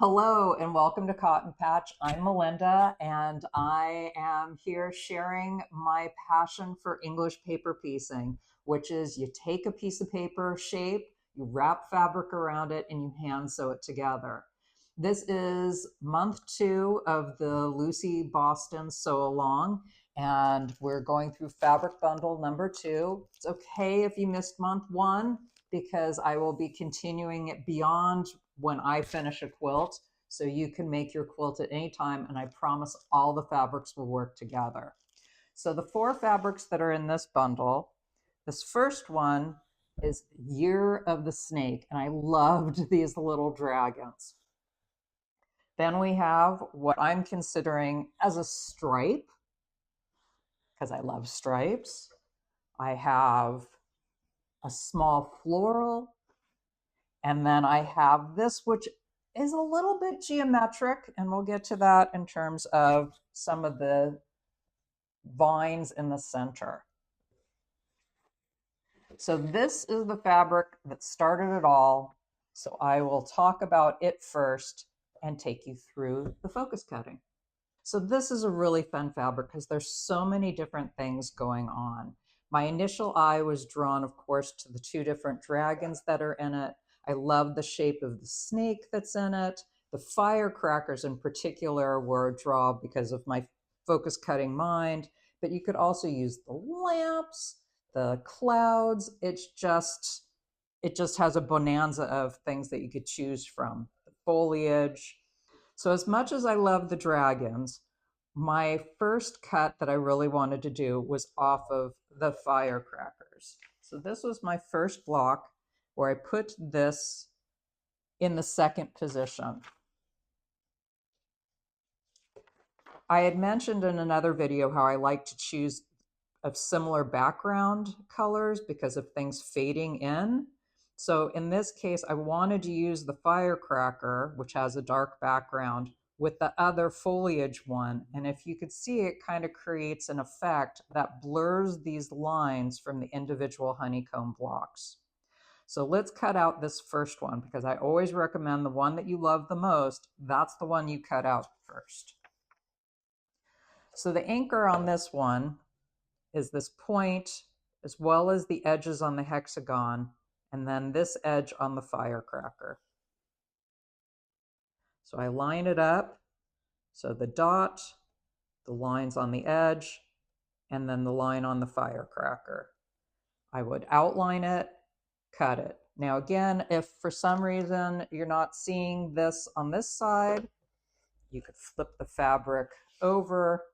Hello and welcome to Cotton Patch. I'm Melinda and I am here sharing my passion for English paper piecing, which is you take a piece of paper shape, you wrap fabric around it, and you hand sew it together. This is month 2 of the Lucy Boston Sew Along, and we're going through fabric bundle number 2. It's okay if you missed month 1 because I will be continuing it beyond when I finish a quilt. So you can make your quilt at any time, and I promise all the fabrics will work together. So the 4 fabrics that are in this bundle, this first one is Year of the Snake, and I loved these little dragons. Then we have what I'm considering as a stripe, because I love stripes. I have a small floral, and then I have this, which is a little bit geometric, and we'll get to that in terms of some of the vines in the center. So this is the fabric that started it all. So I will talk about it first and take you through the focus cutting. So this is a really fun fabric because there's so many different things going on. My initial eye was drawn, of course, to the 2 different dragons that are in it. I love the shape of the snake that's in it. The firecrackers in particular were a draw because of my focus cutting mind, but you could also use the lamps, the clouds. It just has a bonanza of things that you could choose from. The foliage. So as much as I love the dragons, my first cut that I really wanted to do was off of the firecrackers. So this was my first block where I put this in the second position. I had mentioned in another video how I like to choose of similar background colors because of things fading in. So in this case, I wanted to use the firecracker, which has a dark background, with the other foliage one. And if you could see, it kind of creates an effect that blurs these lines from the individual honeycomb blocks. So let's cut out this first one because I always recommend the one that you love the most, that's the one you cut out first. So the anchor on this one is this point, as well as the edges on the hexagon, and then this edge on the firecracker. So I line it up, so the dot, the lines on the edge, and then the line on the firecracker. I would outline it, cut it. Now again, if for some reason you're not seeing this on this side, you could flip the fabric over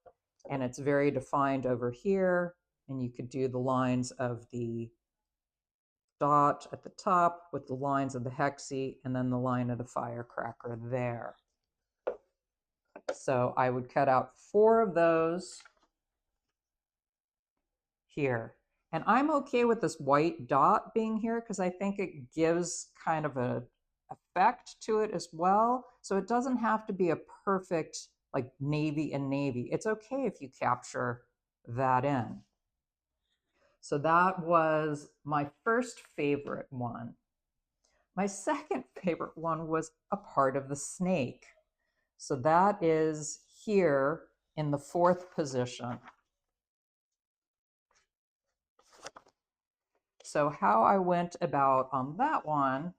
and it's very defined over here, and you could do the lines of the dot at the top with the lines of the hexie and then the line of the firecracker there. So I would cut out 4 of those here. And I'm okay with this white dot being here because I think it gives kind of a effect to it as well. So it doesn't have to be a perfect like navy and navy. It's okay if you capture that in. So that was my first favorite one. My second favorite one was a part of the snake. So that is here in the 4th position. So how I went about on that one,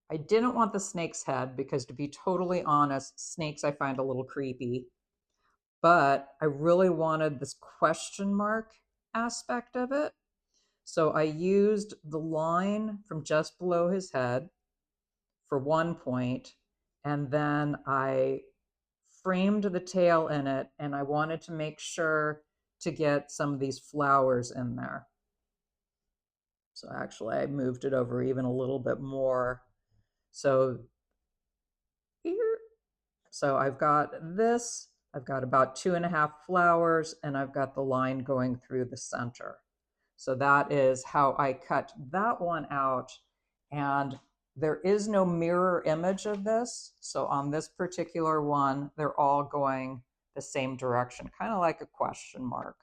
I didn't want the snake's head because, to be totally honest, snakes I find a little creepy. But I really wanted this question mark aspect of it. So I used the line from just below his head for one point, and then I framed the tail in it, and I wanted to make sure to get some of these flowers in there. So actually I moved it over even a little bit more. So here, so I've got this, I've got about 2.5 flowers, and I've got the line going through the center. So that is how I cut that one out. And there is no mirror image of this. So on this particular one, they're all going the same direction, kind of like a question mark.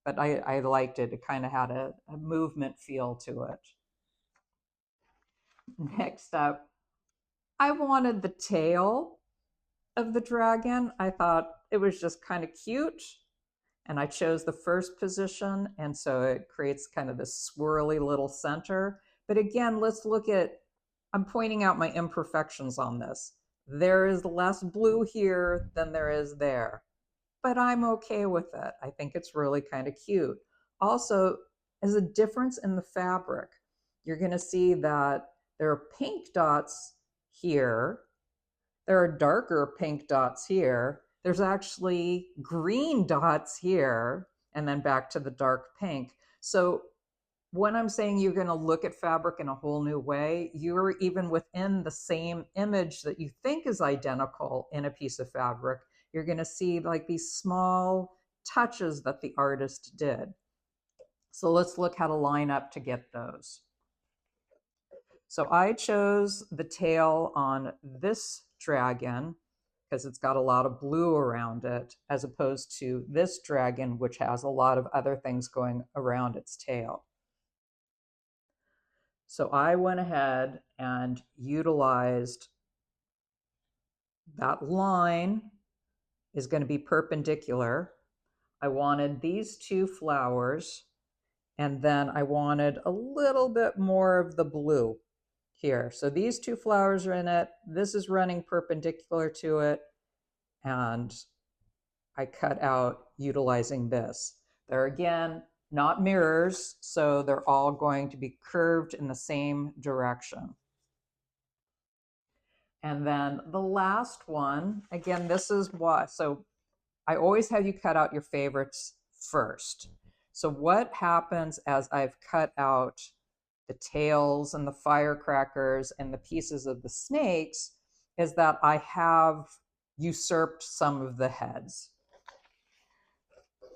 But I liked it. It kind of had a movement feel to it. Next up, I wanted the tail of the dragon. I thought it was just kind of cute. And I chose the first position. And so it creates kind of this swirly little center. But again, let's look at, I'm pointing out my imperfections on this. There is less blue here than there is there, but I'm okay with it. I think it's really kind of cute. Also, as a difference in the fabric, you're going to see that there are pink dots here. There are darker pink dots here. There's actually green dots here, and then back to the dark pink. So when I'm saying you're going to look at fabric in a whole new way, you're even within the same image that you think is identical in a piece of fabric, you're going to see like these small touches that the artist did. So let's look how to line up to get those. So I chose the tail on this dragon because it's got a lot of blue around it, as opposed to this dragon, which has a lot of other things going around its tail. So I went ahead and utilized that line is going to be perpendicular. I wanted these two flowers, and then I wanted a little bit more of the blue here. So these two flowers are in it. This is running perpendicular to it, and I cut out utilizing this. They're again not mirrors, so they're all going to be curved in the same direction. And then the last one, again, this is what, so I always have you cut out your favorites first. So what happens as I've cut out the tails and the firecrackers and the pieces of the snakes is that I have usurped some of the heads.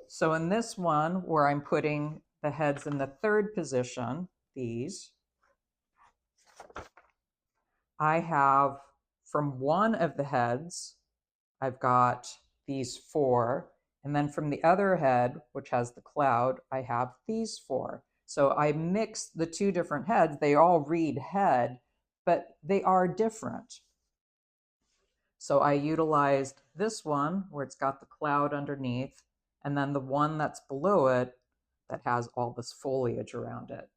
So in this one, where I'm putting the heads in the third position, these, I have from one of the heads, I've got these four. And then from the other head, which has the cloud, I have these four. So I mixed the two different heads. They all read head, but they are different. So I utilized this one where it's got the cloud underneath, and then the one that's below it that has all this foliage around it.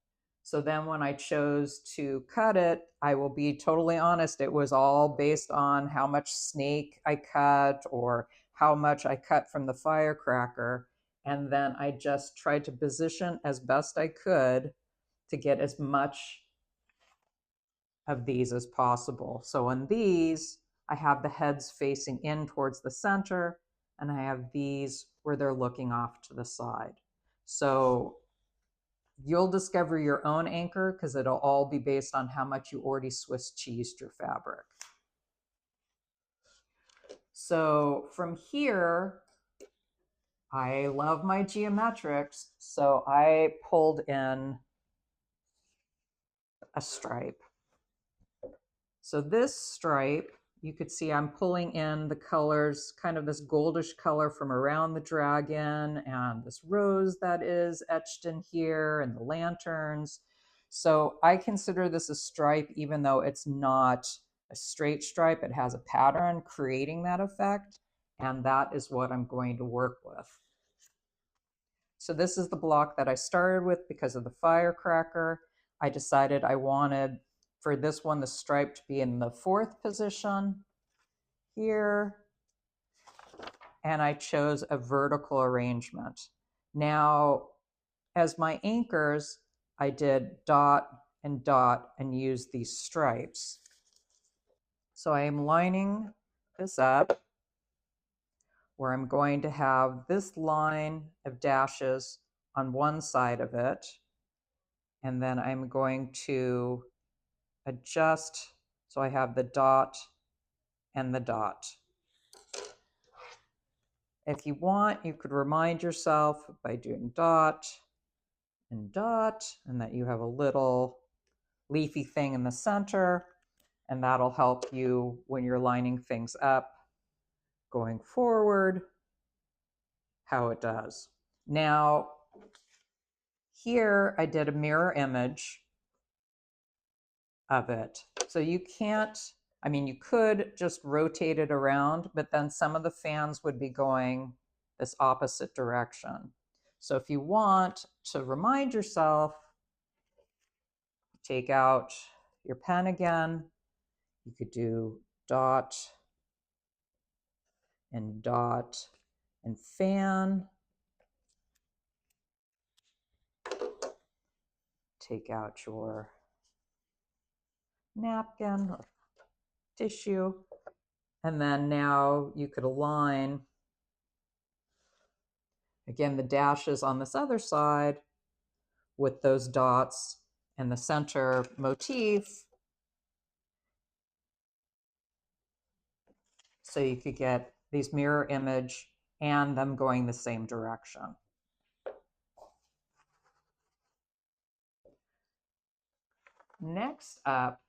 So then when I chose to cut it, I will be totally honest, it was all based on how much snake I cut or how much I cut from the firecracker. And then I just tried to position as best I could to get as much of these as possible. So in these, I have the heads facing in towards the center, and I have these where they're looking off to the side. So you'll discover your own anchor because it'll all be based on how much you already Swiss cheesed your fabric. So from here, I love my geometrics. So I pulled in a stripe. So this stripe, you could see I'm pulling in the colors, kind of this goldish color from around the dragon and this rose that is etched in here and the lanterns. So I consider this a stripe, even though it's not a straight stripe. It has a pattern creating that effect, and that is what I'm going to work with. So this is the block that I started with because of the firecracker. I decided I wanted for this one, the stripe to be in the fourth position here. And I chose a vertical arrangement. Now, as my anchors, I did dot and used these stripes. So I am lining this up where I'm going to have this line of dashes on one side of it. And then I'm going to adjust so I have the dot and the dot. If you want, you could remind yourself by doing dot, and that you have a little leafy thing in the center, and that'll help you when you're lining things up going forward, how it does. Now, here I did a mirror image of it. So you can't, I mean, you could just rotate it around, but then some of the fans would be going this opposite direction. So if you want to remind yourself, take out your pen again. You could do dot and fan. Take out your napkin or tissue. And then now you could align, again, the dashes on this other side with those dots and the center motif. So you could get these mirror image and them going the same direction. Next up,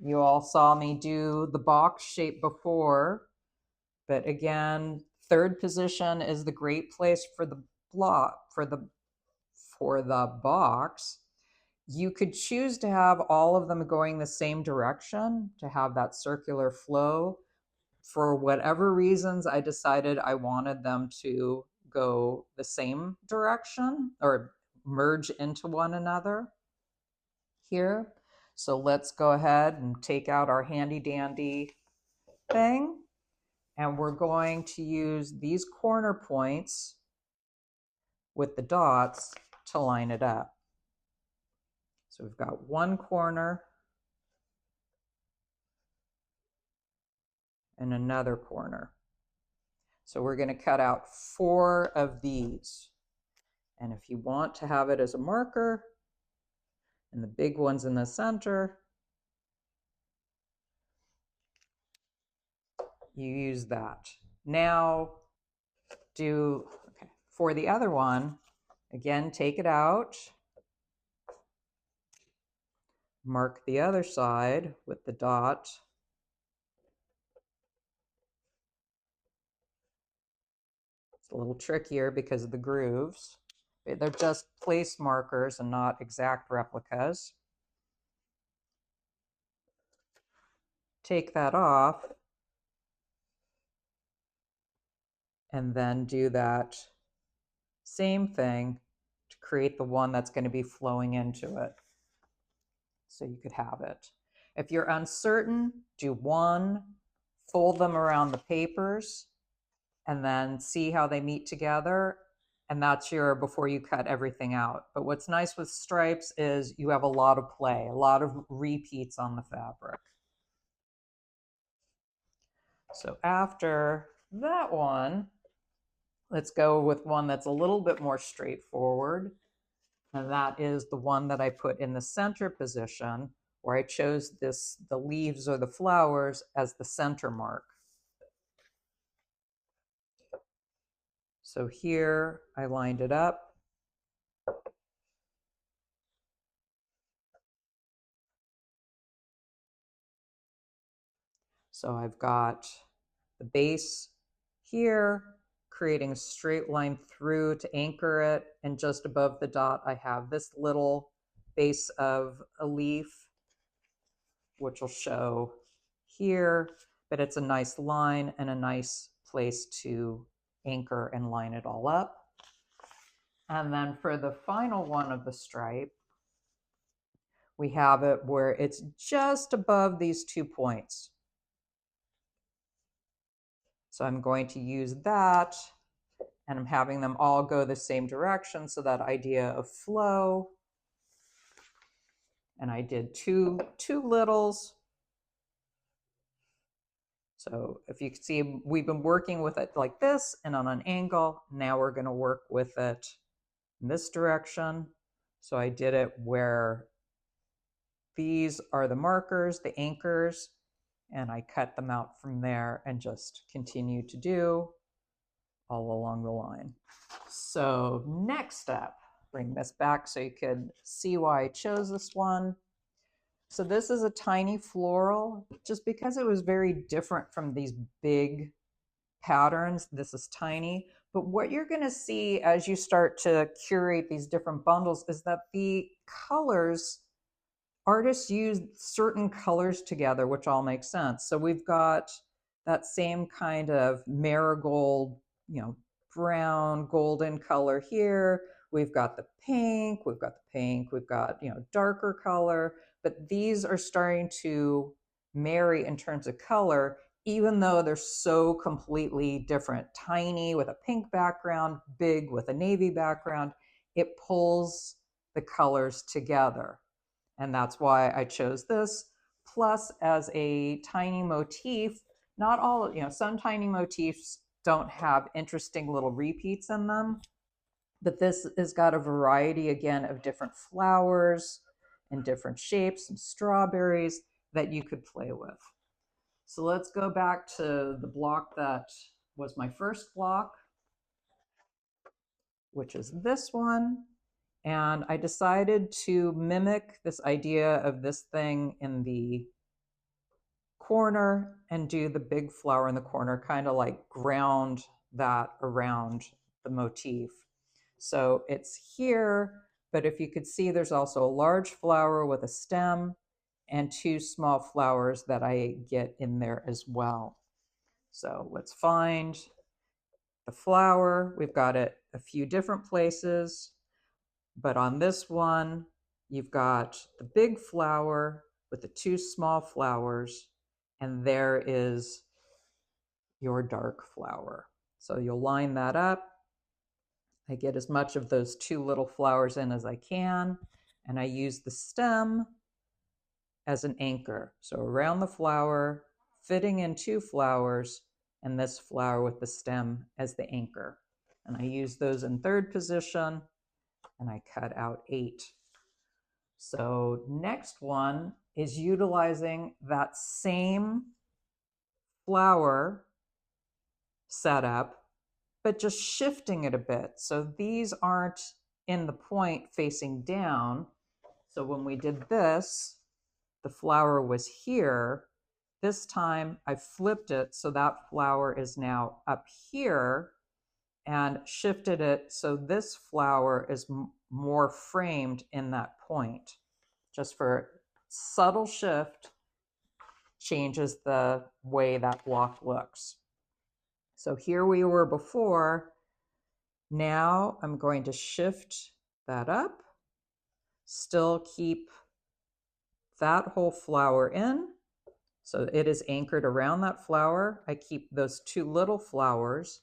you all saw me do the box shape before, but again, third position is the great place for the block, for the box. You could choose to have all of them going the same direction to have that circular flow. For whatever reasons, I decided I wanted them to go the same direction or merge into one another here. So let's go ahead and take out our handy dandy thing. And we're going to use these corner points with the dots to line it up. So we've got one corner and another corner. So we're going to cut out 4 of these. And if you want to have it as a marker, and the big one's in the center, you use that. Now for the other one, again, take it out, mark the other side with the dot. It's a little trickier because of the grooves. They're just place markers and not exact replicas. Take that off and then do that same thing to create the one that's going to be flowing into it. So you could have it. If you're uncertain, do one, fold them around the papers, and then see how they meet together. And that's your before you cut everything out. But what's nice with stripes is you have a lot of play, a lot of repeats on the fabric. So after that one, let's go with one that's a little bit more straightforward. And that is the one that I put in the center position, where I chose the leaves or the flowers as the center mark. So here I lined it up. So I've got the base here, creating a straight line through to anchor it. And just above the dot, I have this little base of a leaf, which will show here, but it's a nice line and a nice place to anchor and line it all up. And then for the final one of the stripe, we have it where it's just above these 2 points. So I'm going to use that, and I'm having them all go the same direction, so that idea of flow. And I did two littles. So if you can see, we've been working with it like this and on an angle. Now we're going to work with it in this direction. So I did it where these are the markers, the anchors, and I cut them out from there and just continue to do all along the line. So next up, bring this back so you could see why I chose this one. So this is a tiny floral, just because it was very different from these big patterns. This is tiny, but what you're going to see as you start to curate these different bundles is that the colors artists use certain colors together, which all makes sense. So we've got that same kind of marigold, you know, brown, golden color here. We've got the pink, we've got the pink, we've got, you know, darker color, but these are starting to marry in terms of color, even though they're so completely different. Tiny with a pink background, big with a navy background, it pulls the colors together. And that's why I chose this. Plus, as a tiny motif, not all, you know, some tiny motifs don't have interesting little repeats in them, but this has got a variety again of different flowers and different shapes, some strawberries that you could play with. So let's go back to the block that was my first block, which is this one. And I decided to mimic this idea of this thing in the corner and do the big flower in the corner, kind of like ground that around the motif. So it's here, but if you could see, there's also a large flower with a stem and two small flowers that I get in there as well. So let's find the flower. We've got it a few different places, but on this one, you've got the big flower with the two small flowers, and there is your dark flower. So you'll line that up. I get as much of those two little flowers in as I can, and I use the stem as an anchor. So around the flower, fitting in two flowers, and this flower with the stem as the anchor. And I use those in third position, and I cut out 8. So next one is utilizing that same flower setup, but just shifting it a bit. So these aren't in the point facing down. So when we did this, the flower was here. This time I flipped it so that flower is now up here, and shifted it so this flower is more framed in that point. Just for subtle shift changes the way that block looks. So here we were before. Now I'm going to shift that up, still keep that whole flower in. So it is anchored around that flower. I keep those two little flowers.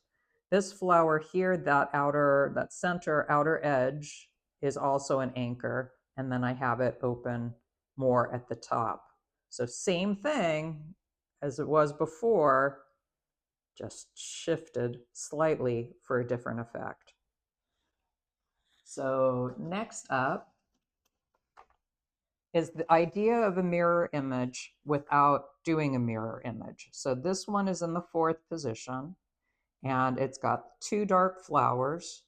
This flower here, that center outer edge is also an anchor. And then I have it open more at the top. So same thing as it was before, just shifted slightly for a different effect. So next up is the idea of a mirror image without doing a mirror image. So this one is in the 4th position, and it's got 2 dark flowers.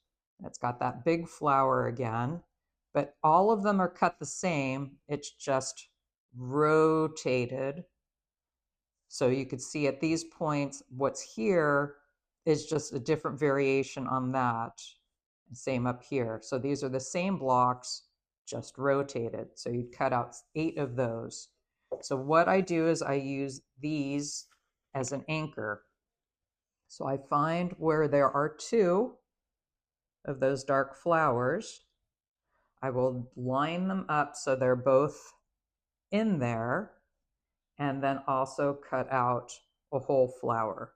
It's got that big flower again, but all of them are cut the same. It's just rotated. So you could see at these points, what's here is just a different variation on that. Same up here. So these are the same blocks, just rotated. So you'd cut out 8 of those. So what I do is I use these as an anchor. So I find where there are 2 of those dark flowers. I will line them up so they're both in there, and then also cut out a whole flower.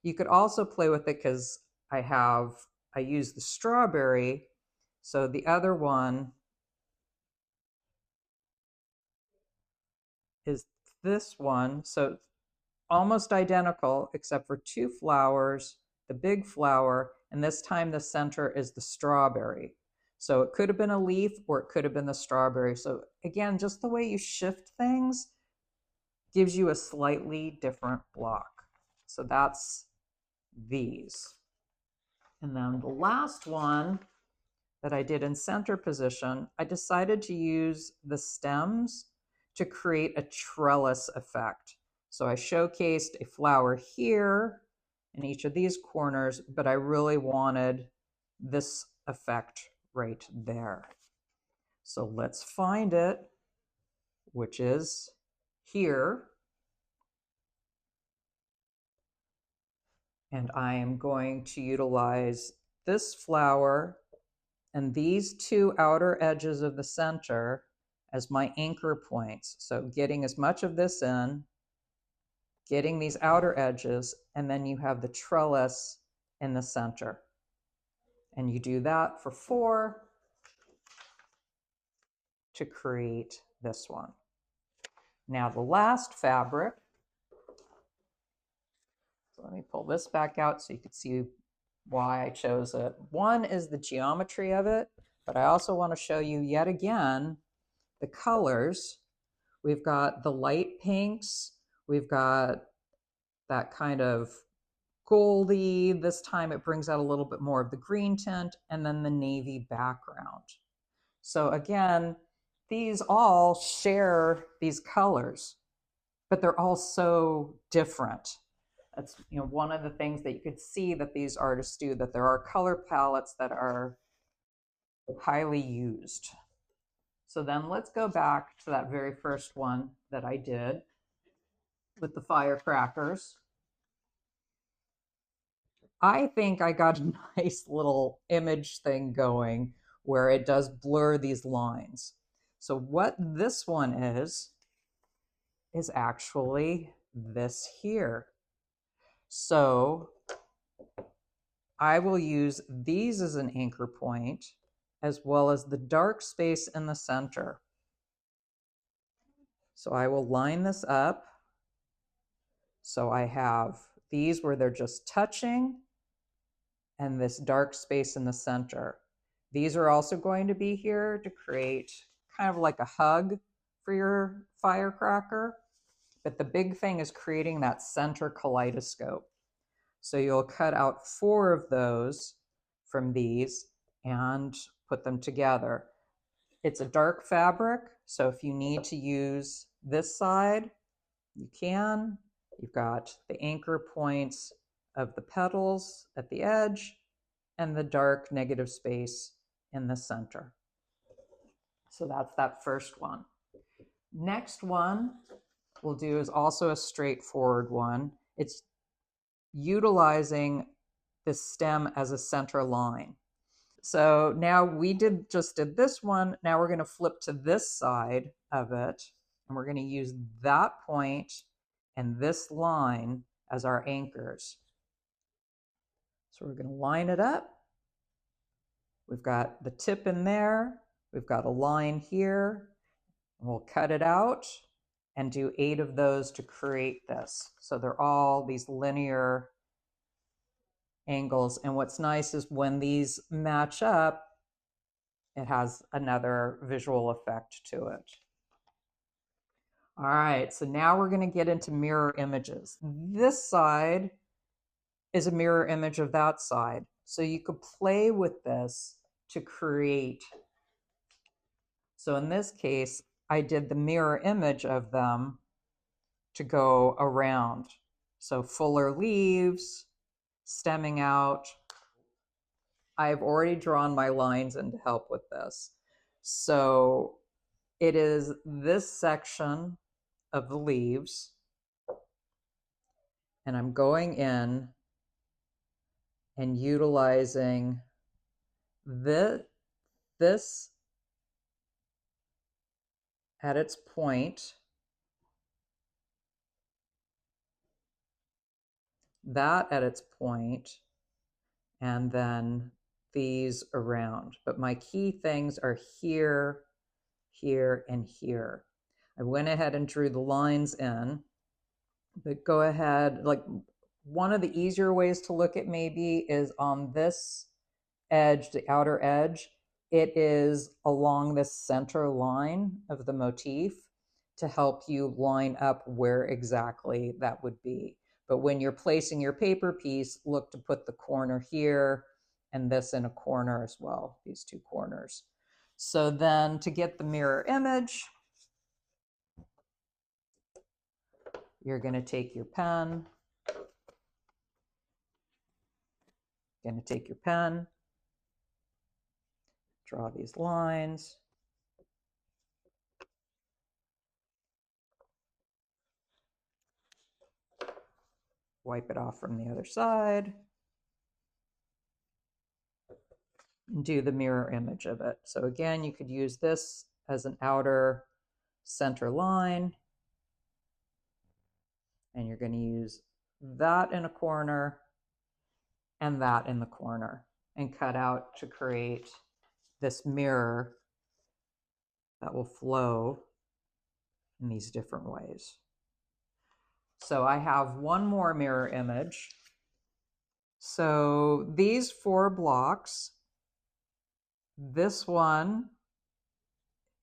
You could also play with it because I use the strawberry. So the other one is this one. So almost identical except for 2 flowers, the big flower, and this time the center is the strawberry. So it could have been a leaf or it could have been the strawberry. So again, just the way you shift things gives you a slightly different block. So that's these. And then the last one that I did in center position, I decided to use the stems to create a trellis effect. So I showcased a flower here in each of these corners, but I really wanted this effect right there. So let's find it. which is here. And I am going to utilize this flower and these two outer edges of the center as my anchor points. So getting as much of this in, getting these outer edges, and then you have the trellis in the center. And you do that for 4 to create this one. Now the last fabric, so let me pull this back out so you can see why I chose it. One is the geometry of it, but I also want to show you yet again the colors. We've got the light pinks, we've got that kind of goldy, this time it brings out a little bit more of the green tint, and then the navy background. So again, these all share these colors, but they're all so different. That's one of the things that you could see that these artists do, that there are color palettes that are highly used. So then let's go back to that very first one that I did with the firecrackers. I think I got a nice little image thing going where it does blur these lines. So what this one is actually this here. So I will use these as an anchor point, as well as the dark space in the center. So I will line this up. So I have these where they're just touching, and this dark space in the center. These are also going to be here to create kind of like a hug for your firecracker. But the big thing is creating that center kaleidoscope. So you'll cut out 4 of those from these and put them together. It's a dark fabric, so if you need to use this side, you can. You've got the anchor points of the petals at the edge and the dark negative space in the center. So that's that first one. Next one we'll do is also a straightforward one. It's utilizing the stem as a center line. So now we just did this one. Now we're going to flip to this side of it, and we're going to use that point and this line as our anchors. So we're going to line it up. We've got the tip in there. We've got a line here. We'll cut it out and do 8 of those to create this. So they're all these linear angles. And what's nice is when these match up, it has another visual effect to it. All right, so now we're going to get into mirror images. This side is a mirror image of that side. So you could play with this to create. So in this case, I did the mirror image of them to go around. So fuller leaves, stemming out. I've already drawn my lines in to help with this. So it is this section of the leaves, and I'm going in and utilizing this at its point, that at its point, and then these around. But my key things are here, here, and here. I went ahead and drew the lines in, but go ahead, like one of the easier ways to look at maybe is on this edge, the outer edge, it is along the center line of the motif to help you line up where exactly that would be. But when you're placing your paper piece, look to put the corner here and this in a corner as well, these 2 corners. So then to get the mirror image, you're going to take your pen, draw these lines. Wipe it off from the other side. And do the mirror image of it. So again, you could use this as an outer center line. And you're going to use that in a corner and that in the corner and cut out to create this mirror that will flow in these different ways. So I have one more mirror image. So these 4 blocks, this one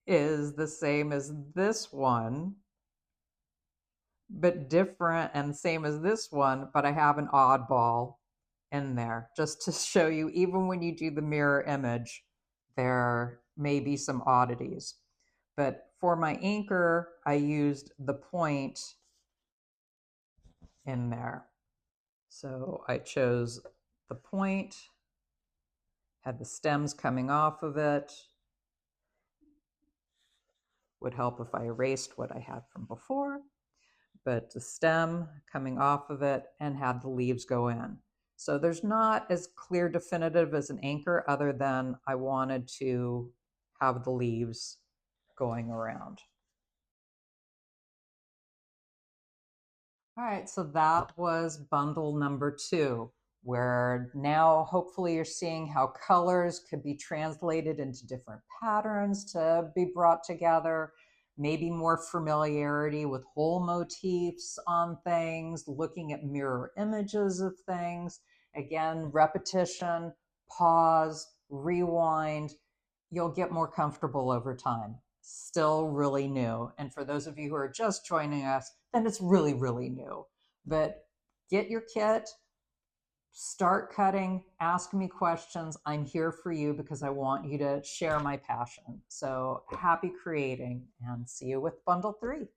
is the same as this one, but different, and same as this one, but I have an oddball in there just to show you, even when you do the mirror image, there may be some oddities. But for my anchor, I used the point in there. So I chose the point, had the stems coming off of it. Would help if I erased what I had from before, but the stem coming off of it and had the leaves go in. So there's not as clear definitive as an anchor, other than I wanted to have the leaves going around. All right, so that was bundle number 2, where now hopefully you're seeing how colors could be translated into different patterns to be brought together, maybe more familiarity with whole motifs on things, looking at mirror images of things. Again, repetition, pause, rewind. You'll get more comfortable over time. Still really new. And for those of you who are just joining us, then it's really, really new. But get your kit, start cutting, ask me questions. I'm here for you because I want you to share my passion. So happy creating, and see you with bundle 3.